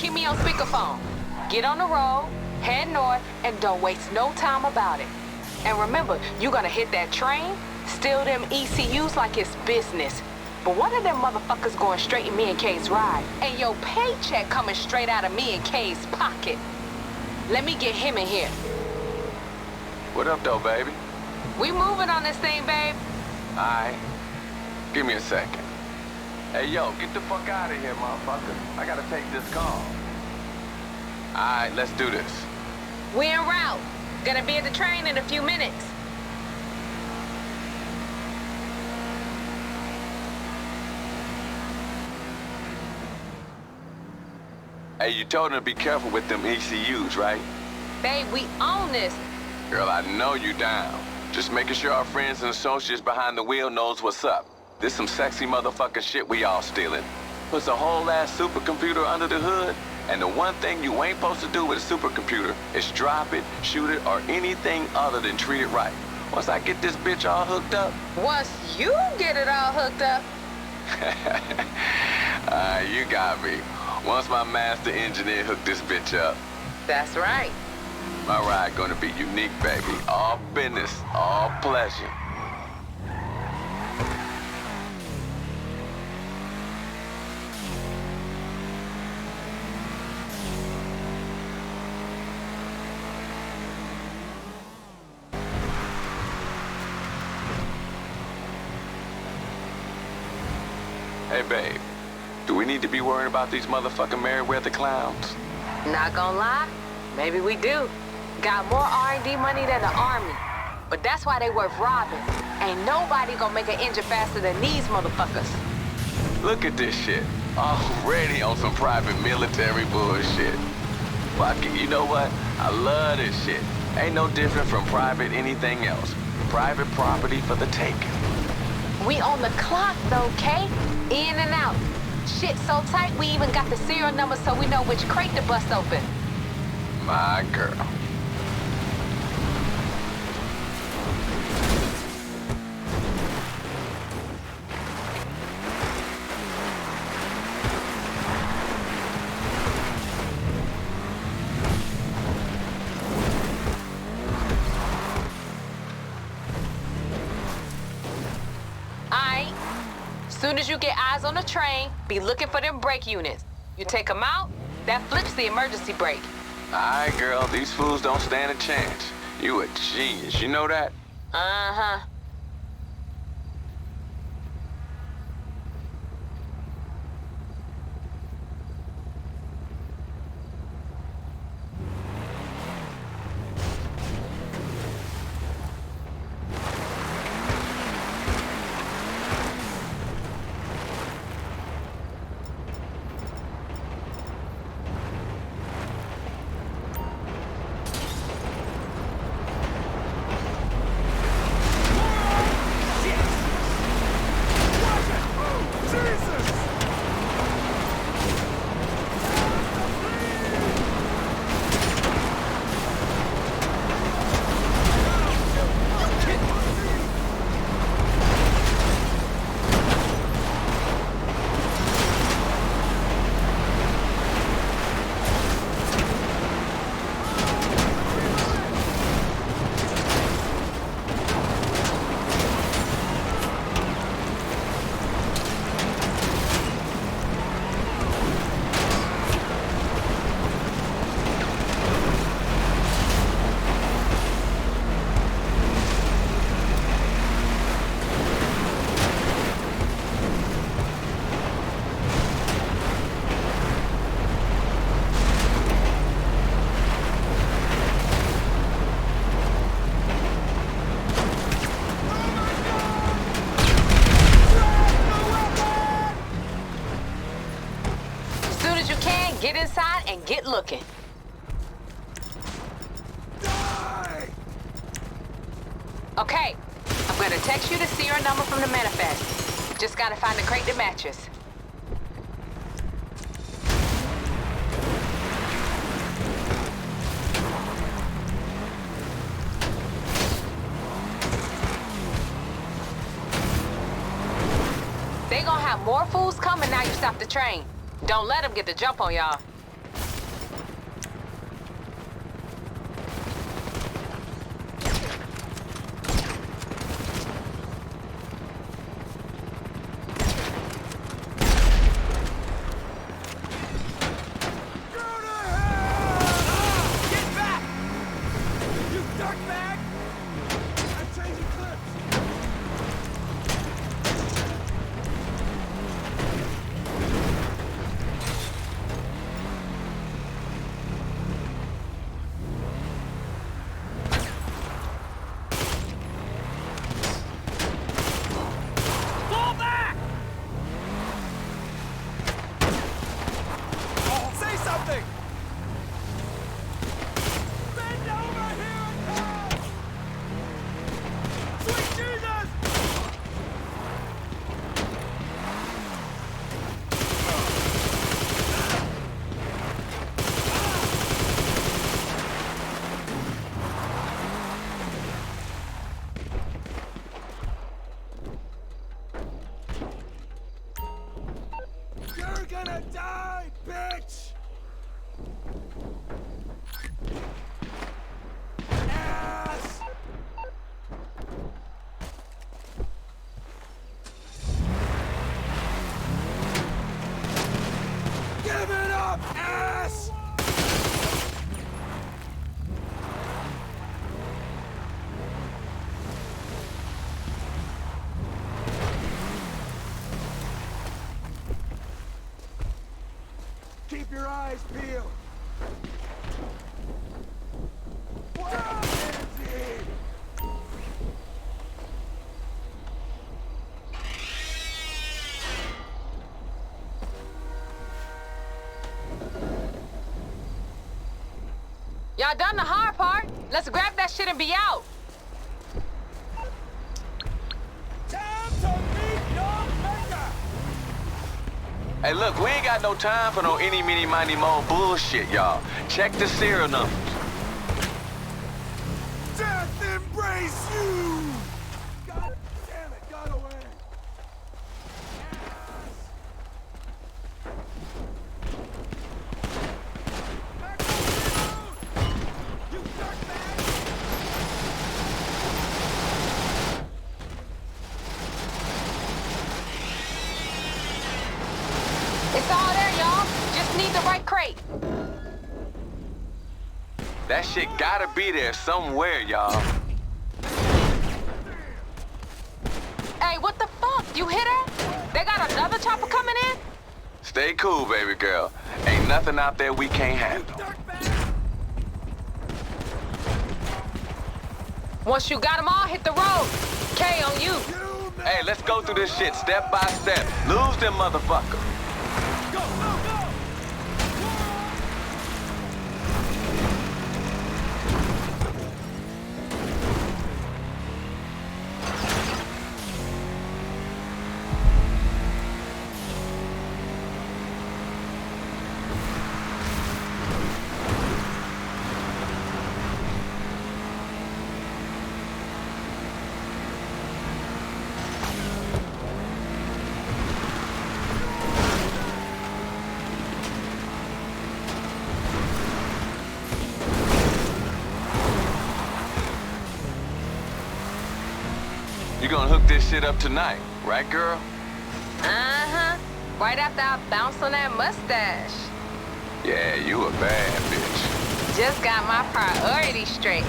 keep me on speakerphone. Get on the road, head north, and don't waste no time about it. And remember, you gonna hit that train, steal them ECUs like it's business. But one of them motherfuckers going straight in me and Kay's ride. And your paycheck coming straight out of me and Kay's pocket. Let me get him in here. What up, though, baby? We moving on this thing, babe. Alright. Give me a second. Hey, yo, get the fuck out of here, motherfucker. I gotta take this call. Alright, let's do this. We en route. Gonna be at the train in a few minutes. Hey, you told him to be careful with them ECUs, right? Babe, we own this. Girl, I know you down. Just making sure our friends and associates behind the wheel knows what's up. This some sexy motherfucking shit we all stealing. Puts a whole ass supercomputer under the hood, and the one thing you ain't supposed to do with a supercomputer is drop it, shoot it, or anything other than treat it right. Once I get this bitch all hooked up... Once you get it all hooked up... You got me. Once my master engineer hooked this bitch up. That's right. My ride gonna be unique, baby. All business, all pleasure. Hey, babe. Do we need to be worried about these motherfucking Merriweather clowns? Not gonna lie, maybe we do. Got more R&D money than the Army. But that's why they worth robbing. Ain't nobody gonna make an engine faster than these motherfuckers. Look at this shit. Already on some private military bullshit. Fuck it, you know what? I love this shit. Ain't no different from private anything else. Private property for the taking. We on the clock though, Kay. In and out. Shit so tight we even got the serial number so we know which crate to bust open. My girl. Aight. Soon as you get eyes on the train, be looking for them brake units. You take them out, that flips the emergency brake. Alright, girl, these fools don't stand a chance. You a genius, you know that? Uh-huh. Get inside and get looking. Okay, I'm gonna text you the serial number from the manifest. Just gotta find the crate that matches. They gonna have more fools coming now you stop the train. Don't let them get the jump on y'all. your eyes peeled. Y'all done the hard part. Let's grab that shit and be out. Time to meet your maker! Hey, look, we ain't got no time for no any, mini, miny, mo bullshit, y'all. Check the serial numbers. Death embrace you! God damn it, got away! You dirtbag! It's all there, y'all. Just need the right crate. That shit gotta be there somewhere, y'all. Hey, what the fuck? You hit her? They got another chopper coming in? Stay cool, baby girl. Ain't nothing out there we can't handle. Once you got them all, hit the road. K on you. Hey, let's go through this shit step by step. Lose them motherfuckers. Go, go, go! You gonna hook this shit up tonight, right, girl? Uh-huh. Right after I bounce on that mustache. Yeah, you a bad bitch. Just got my priorities straight.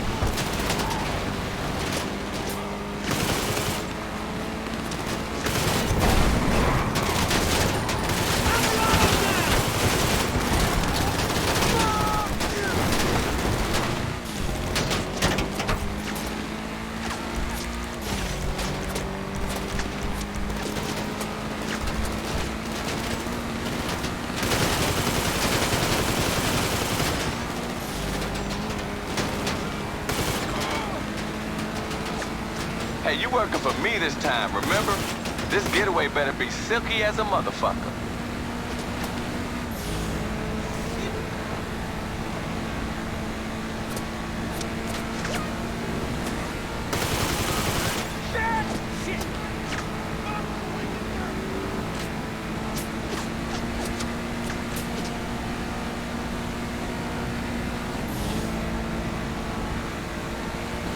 Hey, you working for me this time, remember? This getaway better be silky as a motherfucker.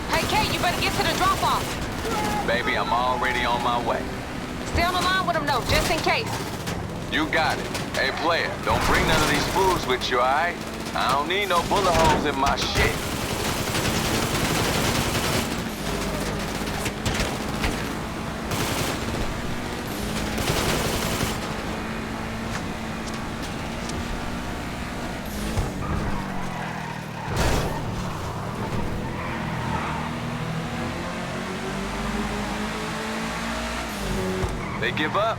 Hey, Kate, you better get to the drop-off. Baby, I'm already on my way. Stay on the line with them, though, just in case. You got it. Hey, player, don't bring none of these fools with you, all right? I don't need no bullet holes in my shit. They give up?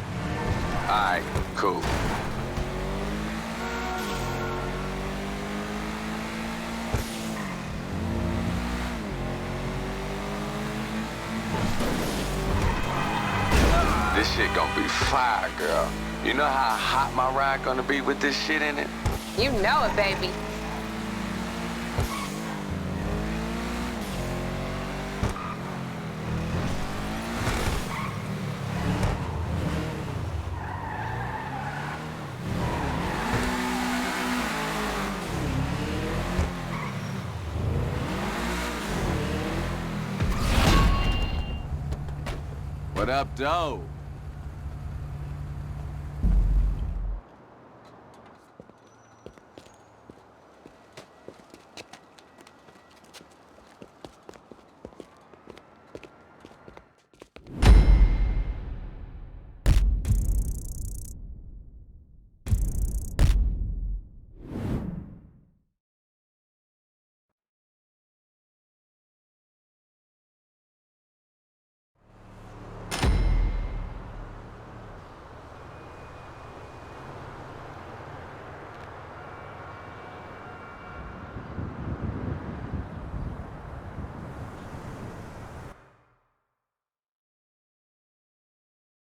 All right, cool. This shit gonna be fire, girl. You know how hot my ride gonna be with this shit in it? You know it, baby. What up, doe?